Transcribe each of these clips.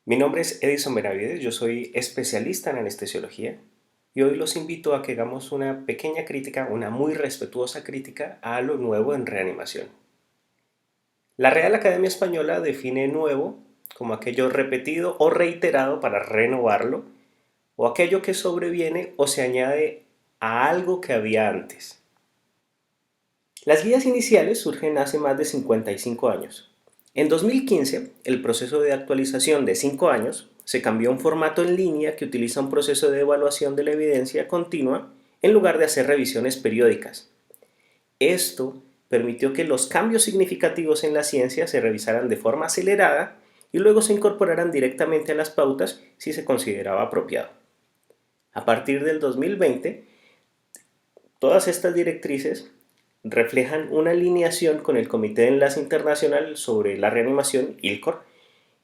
Mi nombre es Edison Benavides, yo soy especialista en anestesiología y hoy los invito a que hagamos una pequeña crítica, una muy respetuosa crítica a lo nuevo en reanimación. La Real Academia Española define nuevo como aquello repetido o reiterado para renovarlo o aquello que sobreviene o se añade a algo que había antes. Las guías iniciales surgen hace más de 55 años. En 2015, el proceso de actualización de 5 años se cambió a un formato en línea que utiliza un proceso de evaluación de la evidencia continua en lugar de hacer revisiones periódicas. Esto permitió que los cambios significativos en la ciencia se revisaran de forma acelerada y luego se incorporaran directamente a las pautas si se consideraba apropiado. A partir del 2020, todas estas directrices reflejan una alineación con el Comité de Enlace Internacional sobre la Reanimación, ILCOR,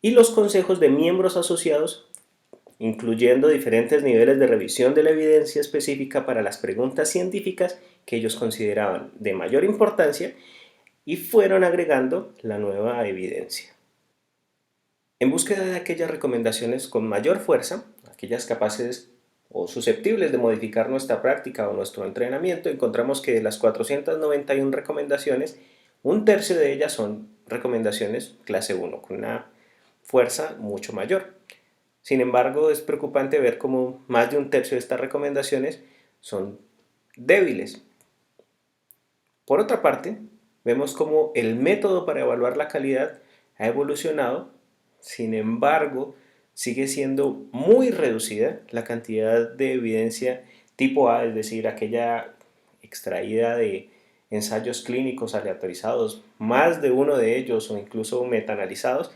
y los consejos de miembros asociados, incluyendo diferentes niveles de revisión de la evidencia específica para las preguntas científicas que ellos consideraban de mayor importancia y fueron agregando la nueva evidencia. En búsqueda de aquellas recomendaciones con mayor fuerza, aquellas capaces o susceptibles de modificar nuestra práctica o nuestro entrenamiento, encontramos que de las 491 recomendaciones, un tercio de ellas son recomendaciones clase 1, con una fuerza mucho mayor. Sin embargo, es preocupante ver cómo más de un tercio de estas recomendaciones son débiles. Por otra parte, vemos cómo el método para evaluar la calidad ha evolucionado. Sin embargo, sigue siendo muy reducida la cantidad de evidencia tipo A, es decir, aquella extraída de ensayos clínicos aleatorizados, más de uno de ellos o incluso metaanalizados,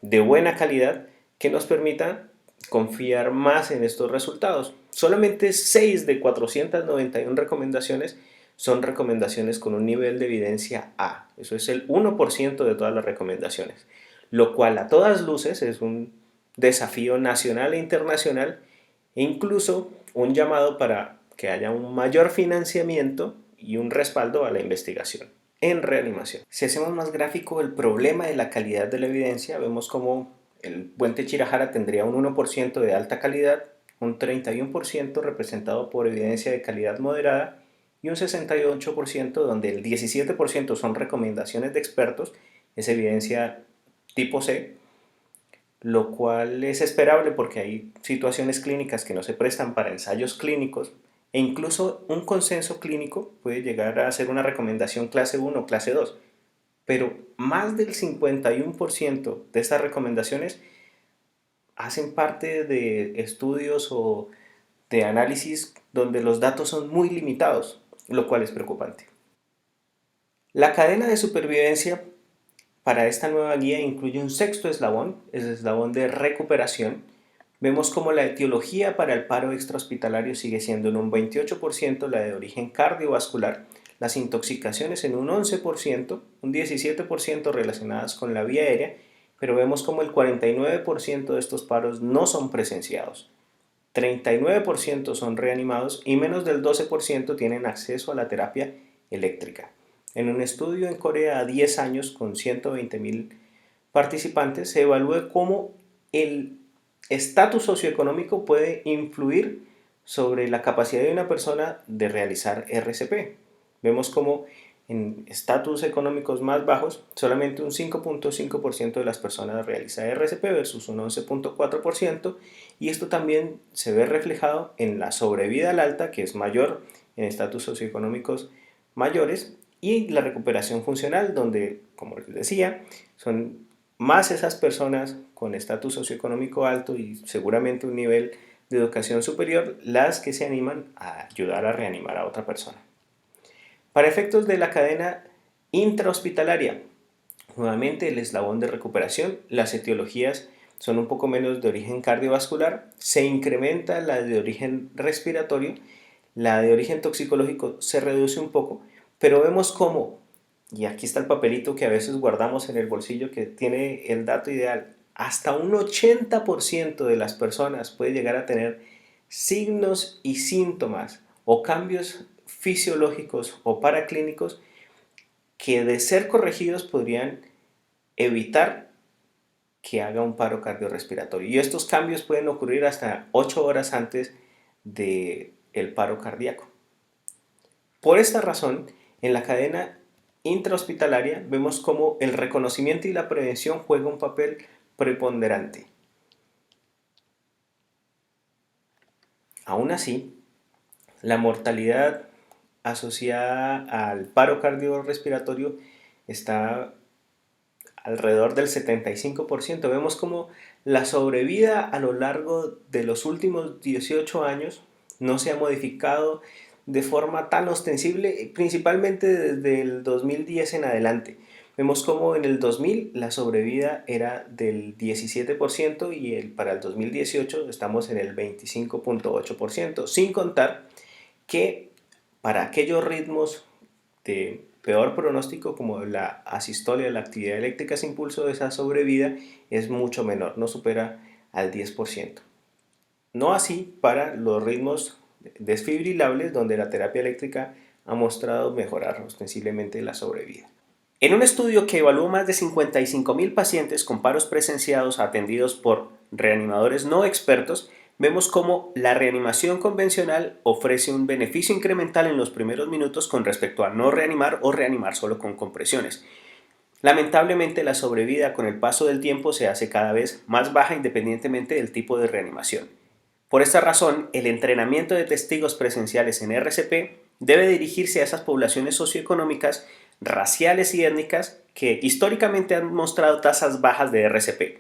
de buena calidad que nos permita confiar más en estos resultados. Solamente 6 de 491 recomendaciones son recomendaciones con un nivel de evidencia A. Eso es el 1% de todas las recomendaciones, lo cual a todas luces es un desafío nacional e internacional e incluso un llamado para que haya un mayor financiamiento y un respaldo a la investigación en reanimación. Si hacemos más gráfico el problema de la calidad de la evidencia, vemos como el puente Chirajara tendría un 1% de alta calidad, un 31% representado por evidencia de calidad moderada y un 68% donde el 17% son recomendaciones de expertos, es evidencia tipo C, lo cual es esperable porque hay situaciones clínicas que no se prestan para ensayos clínicos e incluso un consenso clínico puede llegar a ser una recomendación clase 1 o clase 2, pero más del 51% de estas recomendaciones hacen parte de estudios o de análisis donde los datos son muy limitados, lo cual es preocupante. La cadena de supervivencia para esta nueva guía incluye un sexto eslabón, el eslabón de recuperación. Vemos como la etiología para el paro extrahospitalario sigue siendo en un 28% la de origen cardiovascular, las intoxicaciones en un 11%, un 17% relacionadas con la vía aérea, pero vemos como el 49% de estos paros no son presenciados. 39% son reanimados y menos del 12% tienen acceso a la terapia eléctrica. En un estudio en Corea a 10 años con 120.000 participantes se evalúa cómo el estatus socioeconómico puede influir sobre la capacidad de una persona de realizar RCP. Vemos cómo en estatus económicos más bajos solamente un 5.5% de las personas realiza RCP versus un 11.4%, y esto también se ve reflejado en la sobrevida al alta, que es mayor en estatus socioeconómicos mayores, y la recuperación funcional, donde, como les decía, son más esas personas con estatus socioeconómico alto y seguramente un nivel de educación superior las que se animan a ayudar a reanimar a otra persona. Para efectos de la cadena intrahospitalaria, nuevamente el eslabón de recuperación, las etiologías son un poco menos de origen cardiovascular, se incrementa la de origen respiratorio, la de origen toxicológico se reduce un poco, pero vemos cómo, y aquí está el papelito que a veces guardamos en el bolsillo que tiene el dato ideal, hasta un 80% de las personas puede llegar a tener signos y síntomas o cambios fisiológicos o paraclínicos que de ser corregidos podrían evitar que haga un paro cardiorrespiratorio. Y estos cambios pueden ocurrir hasta 8 horas antes del paro cardíaco. Por esta razón, en la cadena intrahospitalaria vemos cómo el reconocimiento y la prevención juegan un papel preponderante. Aún así, la mortalidad asociada al paro cardiorrespiratorio está alrededor del 75%. Vemos como la sobrevida a lo largo de los últimos 18 años no se ha modificado de forma tan ostensible, principalmente desde el 2010 en adelante. Vemos como en el 2000 la sobrevida era del 17% y para el 2018 estamos en el 25.8%, sin contar que para aquellos ritmos de peor pronóstico como la asistolia, la actividad eléctrica sin pulso, esa sobrevida es mucho menor, no supera al 10%. No así para los ritmos desfibrilables, donde la terapia eléctrica ha mostrado mejorar ostensiblemente la sobrevida. En un estudio que evaluó más de 55.000 pacientes con paros presenciados atendidos por reanimadores no expertos, vemos cómo la reanimación convencional ofrece un beneficio incremental en los primeros minutos con respecto a no reanimar o reanimar solo con compresiones. Lamentablemente, la sobrevida con el paso del tiempo se hace cada vez más baja independientemente del tipo de reanimación. Por esta razón, el entrenamiento de testigos presenciales en RCP debe dirigirse a esas poblaciones socioeconómicas, raciales y étnicas que históricamente han mostrado tasas bajas de RCP.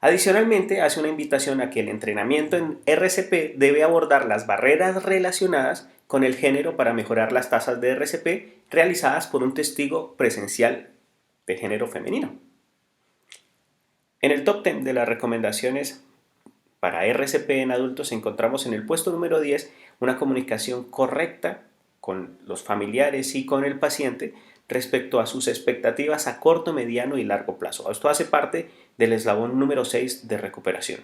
Adicionalmente, hace una invitación a que el entrenamiento en RCP debe abordar las barreras relacionadas con el género para mejorar las tasas de RCP realizadas por un testigo presencial de género femenino. En el top 10 de las recomendaciones para RCP en adultos encontramos en el puesto número 10 una comunicación correcta con los familiares y con el paciente respecto a sus expectativas a corto, mediano y largo plazo. Esto hace parte del eslabón número 6 de recuperación.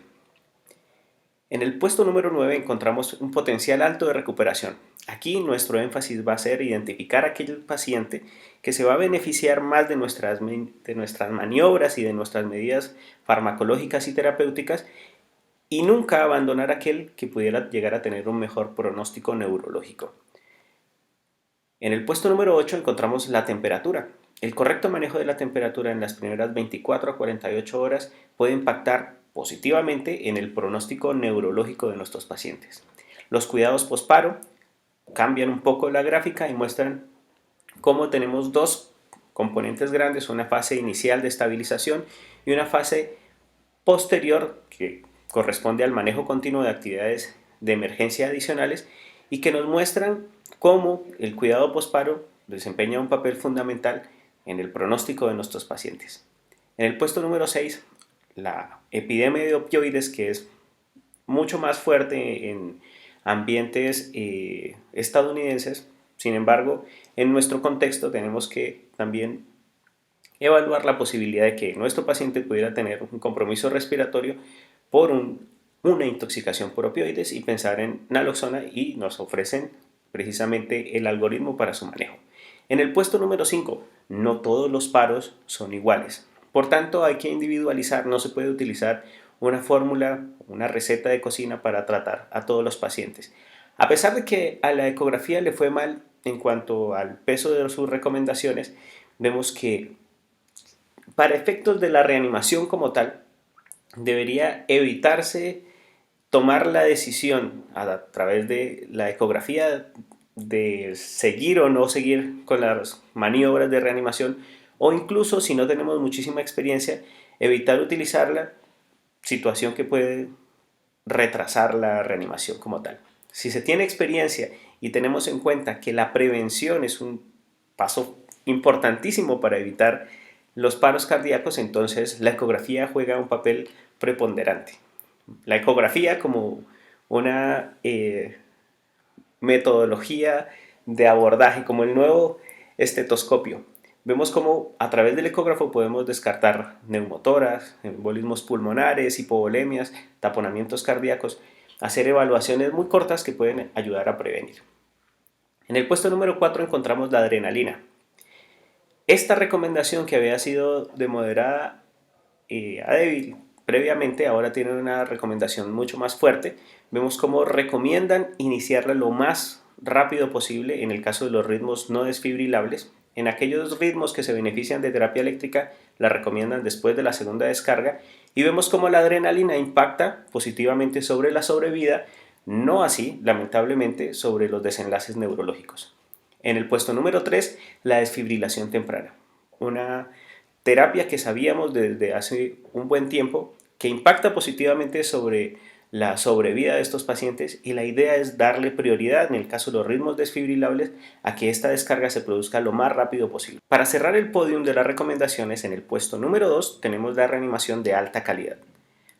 En el puesto número 9 encontramos un potencial alto de recuperación. Aquí nuestro énfasis va a ser identificar a aquel paciente que se va a beneficiar más de nuestras maniobras y de nuestras medidas farmacológicas y terapéuticas y nunca abandonar a aquel que pudiera llegar a tener un mejor pronóstico neurológico. En el puesto número 8 encontramos la temperatura. El correcto manejo de la temperatura en las primeras 24 a 48 horas puede impactar positivamente en el pronóstico neurológico de nuestros pacientes. Los cuidados posparo cambian un poco la gráfica y muestran cómo tenemos dos componentes grandes, una fase inicial de estabilización y una fase posterior que corresponde al manejo continuo de actividades de emergencia adicionales y que nos muestran cómo el cuidado posparo desempeña un papel fundamental en el pronóstico de nuestros pacientes. En el puesto número 6, la epidemia de opioides, que es mucho más fuerte en ambientes estadounidenses. Sin embargo, en nuestro contexto tenemos que también evaluar la posibilidad de que nuestro paciente pudiera tener un compromiso respiratorio por una intoxicación por opioides y pensar en naloxona, y nos ofrecen precisamente el algoritmo para su manejo. En el puesto número 5, no todos los paros son iguales. Por tanto, hay que individualizar, no se puede utilizar una fórmula, una receta de cocina para tratar a todos los pacientes. A pesar de que a la ecografía le fue mal en cuanto al peso de sus recomendaciones, vemos que para efectos de la reanimación como tal, debería evitarse tomar la decisión a través de la ecografía de seguir o no seguir con las maniobras de reanimación, o incluso si no tenemos muchísima experiencia, evitar utilizarla, situación que puede retrasar la reanimación como tal. Si se tiene experiencia y tenemos en cuenta que la prevención es un paso importantísimo para evitar los paros cardíacos, entonces la ecografía juega un papel preponderante. La ecografía como una metodología de abordaje, como el nuevo estetoscopio. Vemos cómo a través del ecógrafo podemos descartar neumotoras, embolismos pulmonares, hipovolemias, taponamientos cardíacos, hacer evaluaciones muy cortas que pueden ayudar a prevenir. En el puesto número 4 encontramos la adrenalina. Esta recomendación, que había sido de moderada previamente, ahora tienen una recomendación mucho más fuerte. Vemos cómo recomiendan iniciarla lo más rápido posible en el caso de los ritmos no desfibrilables. En aquellos ritmos que se benefician de terapia eléctrica, la recomiendan después de la segunda descarga y vemos cómo la adrenalina impacta positivamente sobre la sobrevida, no así, lamentablemente, sobre los desenlaces neurológicos. En el puesto número 3, la desfibrilación temprana. Una terapia que sabíamos desde hace un buen tiempo que impacta positivamente sobre la sobrevida de estos pacientes y la idea es darle prioridad en el caso de los ritmos desfibrilables a que esta descarga se produzca lo más rápido posible. Para cerrar el podium de las recomendaciones, en el puesto número 2 tenemos la reanimación de alta calidad.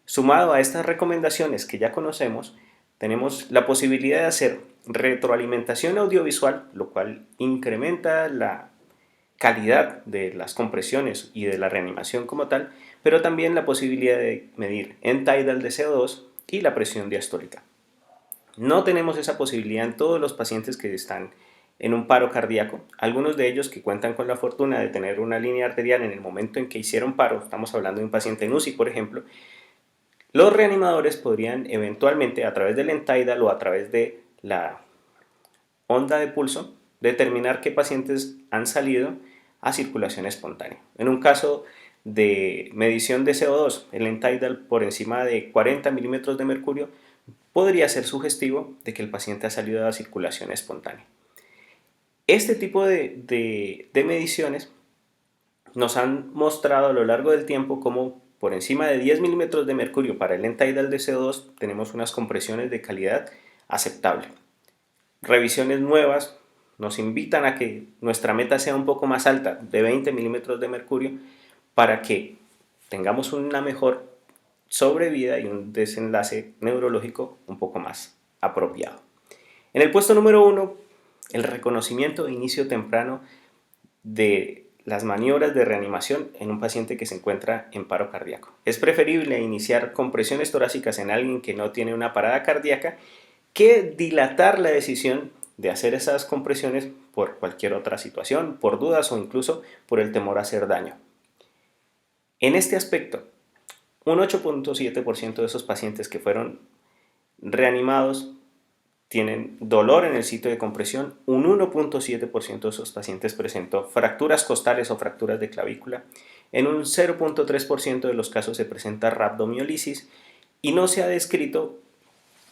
Sumado a estas recomendaciones que ya conocemos, tenemos la posibilidad de hacer retroalimentación audiovisual, lo cual incrementa la calidad de las compresiones y de la reanimación como tal, pero también la posibilidad de medir end-tidal de CO2 y la presión diastólica. No tenemos esa posibilidad en todos los pacientes que están en un paro cardíaco, algunos de ellos que cuentan con la fortuna de tener una línea arterial en el momento en que hicieron paro, estamos hablando de un paciente en UCI por ejemplo, los reanimadores podrían eventualmente a través del end-tidal o a través de la onda de pulso determinar qué pacientes han salido a circulación espontánea. En un caso de medición de CO2, el end-tidal por encima de 40 milímetros de mercurio podría ser sugestivo de que el paciente ha salido a circulación espontánea. Este tipo de mediciones nos han mostrado a lo largo del tiempo cómo por encima de 10 milímetros de mercurio para el end-tidal de CO2 tenemos unas compresiones de calidad aceptable. Revisiones nuevas nos invitan a que nuestra meta sea un poco más alta, de 20 milímetros de mercurio, para que tengamos una mejor sobrevida y un desenlace neurológico un poco más apropiado. En el puesto número 1, el reconocimiento e inicio temprano de las maniobras de reanimación en un paciente que se encuentra en paro cardíaco. Es preferible iniciar compresiones torácicas en alguien que no tiene una parada cardíaca que dilatar la decisión de hacer esas compresiones por cualquier otra situación, por dudas o incluso por el temor a hacer daño. En este aspecto, un 8.7% de esos pacientes que fueron reanimados tienen dolor en el sitio de compresión, un 1.7% de esos pacientes presentó fracturas costales o fracturas de clavícula, en un 0.3% de los casos se presenta rhabdomiolisis y no se ha descrito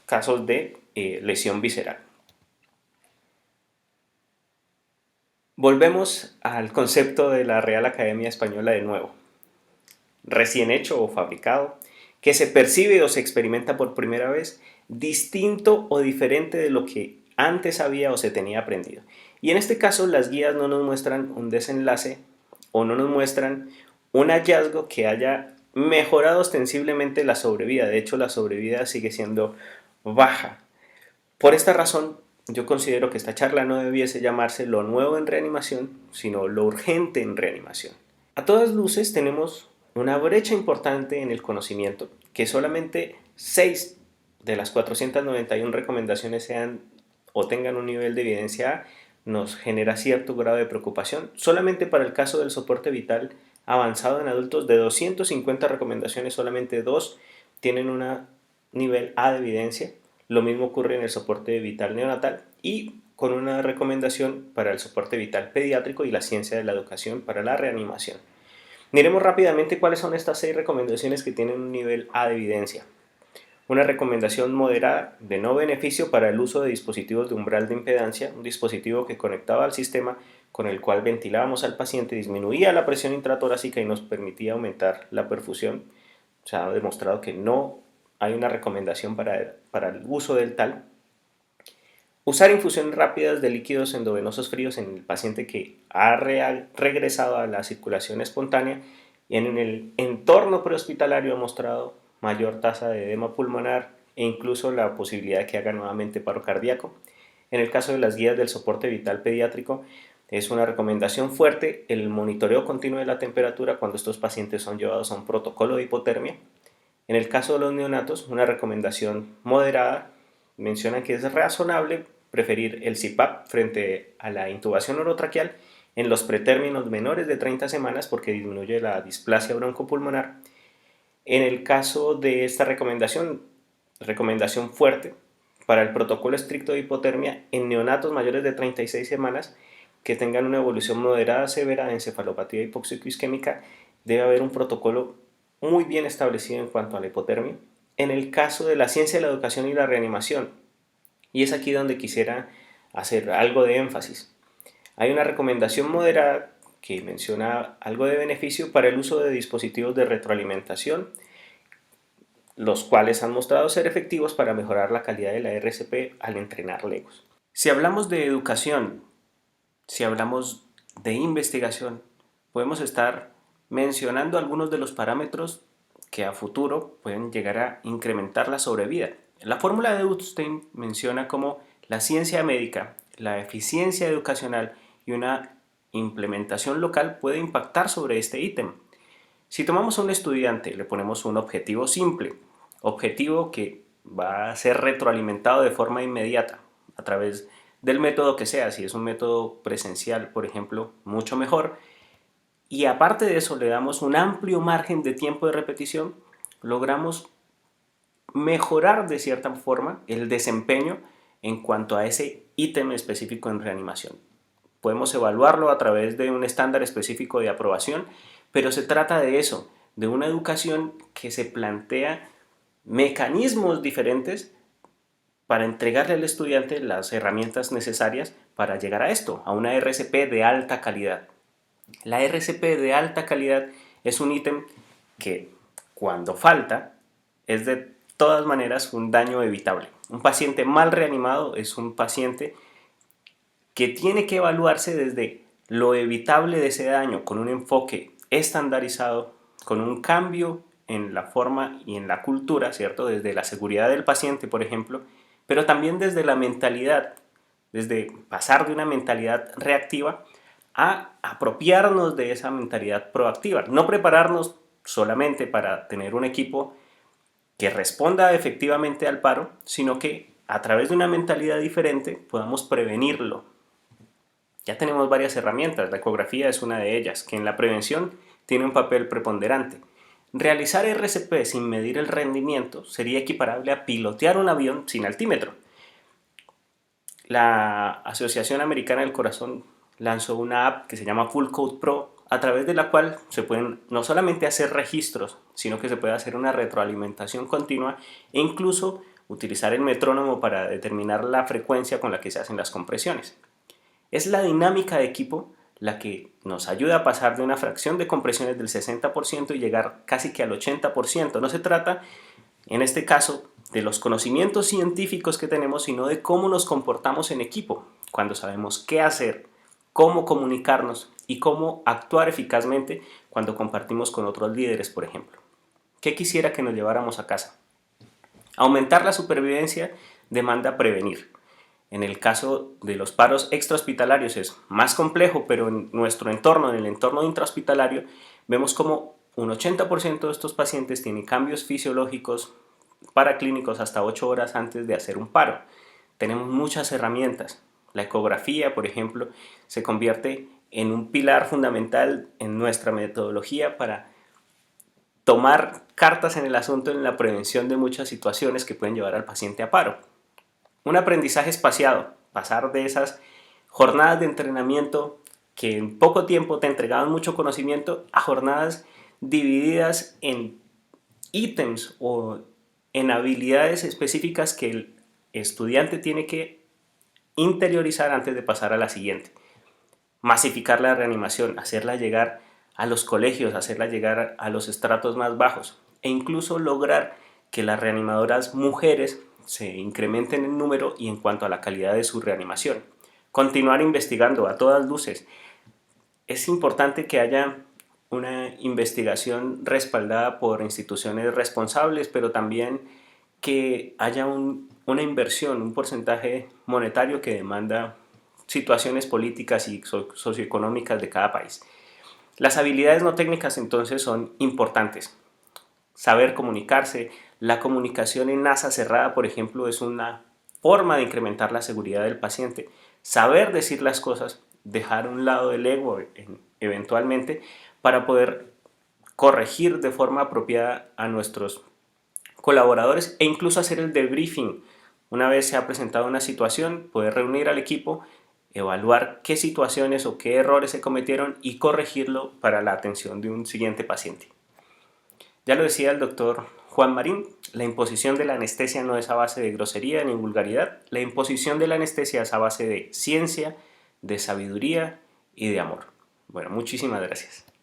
casos de lesión visceral. Volvemos al concepto de la Real Academia Española de nuevo. Recién hecho o fabricado, que se percibe o se experimenta por primera vez, distinto o diferente de lo que antes había o se tenía aprendido. Y en este caso las guías no nos muestran un desenlace o no nos muestran un hallazgo que haya mejorado ostensiblemente la sobrevida. De hecho, la sobrevida sigue siendo baja. Por esta razón, yo considero que esta charla no debiese llamarse lo nuevo en reanimación, sino lo urgente en reanimación. A todas luces tenemos una brecha importante en el conocimiento, que solamente 6 de las 491 recomendaciones sean o tengan un nivel de evidencia A, nos genera cierto grado de preocupación. Solamente para el caso del soporte vital avanzado en adultos, de 250 recomendaciones, solamente 2 tienen un nivel A de evidencia. Lo mismo ocurre en el soporte vital neonatal y con una recomendación para el soporte vital pediátrico y la ciencia de la educación para la reanimación. Miremos rápidamente cuáles son estas 6 recomendaciones que tienen un nivel A de evidencia. Una recomendación moderada de no beneficio para el uso de dispositivos de umbral de impedancia, un dispositivo que conectaba al sistema con el cual ventilábamos al paciente, disminuía la presión intratorácica y nos permitía aumentar la perfusión. Se ha demostrado que no hay una recomendación para el uso del tal. Usar infusiones rápidas de líquidos endovenosos fríos en el paciente que ha regresado a la circulación espontánea y en el entorno prehospitalario ha mostrado mayor tasa de edema pulmonar e incluso la posibilidad de que haga nuevamente paro cardíaco. En el caso de las guías del soporte vital pediátrico, es una recomendación fuerte el monitoreo continuo de la temperatura cuando estos pacientes son llevados a un protocolo de hipotermia. En el caso de los neonatos, una recomendación moderada menciona que es razonable preferir el CPAP frente a la intubación orotraqueal en los pretérminos menores de 30 semanas porque disminuye la displasia broncopulmonar En el caso de esta recomendación fuerte para el protocolo estricto de hipotermia en neonatos mayores de 36 semanas que tengan una evolución moderada severa de encefalopatía hipoxico-isquémica, debe haber un protocolo muy bien establecido en cuanto a la hipotermia. En el caso de la ciencia de la educación y la reanimación, y es aquí donde quisiera hacer algo de énfasis, hay una recomendación moderada que menciona algo de beneficio para el uso de dispositivos de retroalimentación, los cuales han mostrado ser efectivos para mejorar la calidad de la RCP al entrenar legos. Si hablamos de educación, si hablamos de investigación, podemos estar mencionando algunos de los parámetros que a futuro pueden llegar a incrementar la sobrevida. La fórmula de Utstein menciona cómo la ciencia médica, la eficiencia educacional y una implementación local puede impactar sobre este ítem. Si tomamos a un estudiante y le ponemos un objetivo simple, objetivo que va a ser retroalimentado de forma inmediata a través del método que sea, si es un método presencial, por ejemplo, mucho mejor, y aparte de eso le damos un amplio margen de tiempo de repetición, logramos mejorar de cierta forma el desempeño en cuanto a ese ítem específico en reanimación. Podemos evaluarlo a través de un estándar específico de aprobación, pero se trata de eso, de una educación que se plantea mecanismos diferentes para entregarle al estudiante las herramientas necesarias para llegar a esto, a una RCP de alta calidad. La RCP de alta calidad es un ítem que cuando falta es de todas maneras un daño evitable. Un paciente mal reanimado es un paciente que tiene que evaluarse desde lo evitable de ese daño con un enfoque estandarizado, con un cambio en la forma y en la cultura, ¿cierto? Desde la seguridad del paciente, por ejemplo, pero también desde la mentalidad, desde pasar de una mentalidad reactiva a apropiarnos de esa mentalidad proactiva. No prepararnos solamente para tener un equipo que responda efectivamente al paro, sino que a través de una mentalidad diferente podamos prevenirlo. Ya tenemos varias herramientas, la ecografía es una de ellas, que en la prevención tiene un papel preponderante. Realizar RCP sin medir el rendimiento sería equiparable a pilotear un avión sin altímetro. La Asociación Americana del Corazón lanzó una app que se llama Full Code Pro, a través de la cual se pueden no solamente hacer registros, sino que se puede hacer una retroalimentación continua e incluso utilizar el metrónomo para determinar la frecuencia con la que se hacen las compresiones. Es la dinámica de equipo la que nos ayuda a pasar de una fracción de compresiones del 60% y llegar casi que al 80%. No se trata, en este caso, de los conocimientos científicos que tenemos, sino de cómo nos comportamos en equipo, cuando sabemos qué hacer, cómo comunicarnos y cómo actuar eficazmente cuando compartimos con otros líderes, por ejemplo. ¿Qué quisiera que nos lleváramos a casa? Aumentar la supervivencia demanda prevenir. En el caso de los paros extrahospitalarios es más complejo, pero en nuestro entorno, en el entorno intrahospitalario, vemos como un 80% de estos pacientes tienen cambios fisiológicos paraclínicos hasta 8 horas antes de hacer un paro. Tenemos muchas herramientas. La ecografía, por ejemplo, se convierte en un pilar fundamental en nuestra metodología para tomar cartas en el asunto en la prevención de muchas situaciones que pueden llevar al paciente a paro. Un aprendizaje espaciado, pasar de esas jornadas de entrenamiento que en poco tiempo te entregaban mucho conocimiento a jornadas divididas en ítems o en habilidades específicas que el estudiante tiene que interiorizar antes de pasar a la siguiente. Masificar la reanimación, hacerla llegar a los colegios, hacerla llegar a los estratos más bajos e incluso lograr que las reanimadoras mujeres se incrementen en número y en cuanto a la calidad de su reanimación. Continuar investigando a todas luces. Es importante que haya una investigación respaldada por instituciones responsables, pero también que haya una inversión, un porcentaje monetario que demanda situaciones políticas y socioeconómicas de cada país. Las habilidades no técnicas entonces son importantes. Saber comunicarse, la comunicación en asa cerrada, por ejemplo, es una forma de incrementar la seguridad del paciente. Saber decir las cosas, dejar a un lado el ego eventualmente para poder corregir de forma apropiada a nuestros colaboradores e incluso hacer el debriefing. Una vez se ha presentado una situación, poder reunir al equipo, evaluar qué situaciones o qué errores se cometieron y corregirlo para la atención de un siguiente paciente. Ya lo decía el doctor Juan Marín, la imposición de la anestesia no es a base de grosería ni vulgaridad, la imposición de la anestesia es a base de ciencia, de sabiduría y de amor. Bueno, muchísimas gracias.